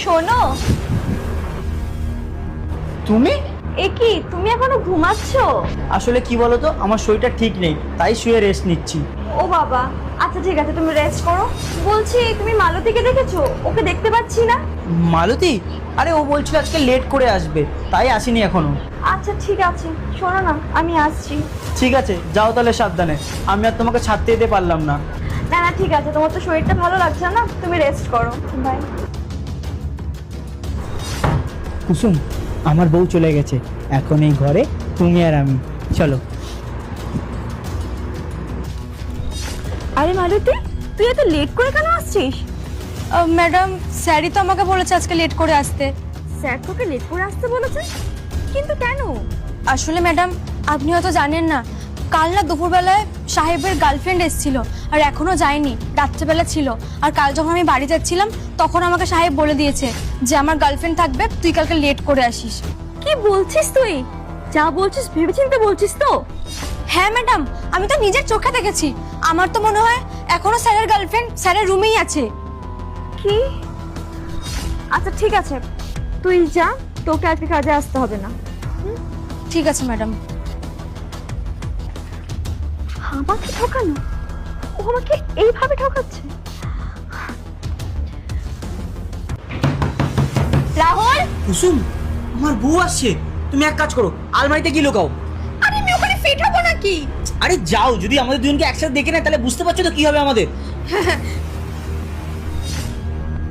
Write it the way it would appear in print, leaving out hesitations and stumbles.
শোনো, তুমি? এ কি তুমি এখনো ঘুমাচ্ছ? আসলে কি বলতো, আমার শরীরটা ঠিক নেই, তাই শুয়ে রেস্ট নিচ্ছি। ও বাবা, আচ্ছা ঠিক আছে, তুমি রেস্ট করো। বলছি, তুমি মালতীকে দেখেছো? ওকে দেখতে পাচ্ছি না। মালতী? আরে ও বলছিল আজকে লেট করে আসবে, তাই আসেনি এখনো। আচ্ছা ঠিক আছে, শোনো না, আমি আসছি। ঠিক আছে, যাও তাহলে সাবধানে। আমি আর তোমাকে ছাড়তে যেতে পারলাম না। না না ঠিক আছে, তোমার তো শরীরটা ভালো লাগছে না, তুমি রেস্ট করো। বাই। কুসুম, আমার বউ চলে গেছে, এখন এই ঘরে তুমি আর আমি। চলো। আরে মালতী, তুই এত লেট করে কেন আসছিস? ম্যাডাম, স্যারই তো আমাকে বলেছে আজকে লেট করে আসতে। স্যার তোকে লেট করে আসতে বলেছে? কিন্তু কেন? আসলে ম্যাডাম, আপনি হয়তো জানেন না, কাল না দুপুরবেলায় সাহেবের গার্লফ্রেন্ড এসেছিল আর এখনো যায়নি, রাত্রেবেলা ছিল। আর কাল যখন আমি বাড়ি যাচ্ছিলাম তখন আমাকে সাহেব বলে দিয়েছে যে আমার গার্লফ্রেন্ড থাকবে, তুই কালকে লেট করে আসিস। কি বলছিস তুই? যা বলছিস ভেবেচিন্তে বলছিস তো? হ্যাঁ ম্যাডাম, আমি তো নিজের চোখে দেখেছি। আমার তো মনে হয় এখনো স্যারের গার্লফ্রেন্ড স্যারের রুমেই আছে। কি? আচ্ছা ঠিক আছে, তুই যা, তোকে আজকে কাজে আসতে হবে না। ঠিক আছে ম্যাডাম। আমাকে ঠকানো? ও আমাকে এইভাবে ঠকাচ্ছে? রাহুল! কুসুম, আমার বউ আসছে। তুমি এক কাজ করো, আলমারিতে গিয়ে লুকাও। আরে আমি ওখানে ফিট হবো নাকি? আরে যাও, যদি আমাদের দুজনকে একসাথে দেখে নেয় তাহলে বুঝতে পারছো তো কি হবে আমাদের।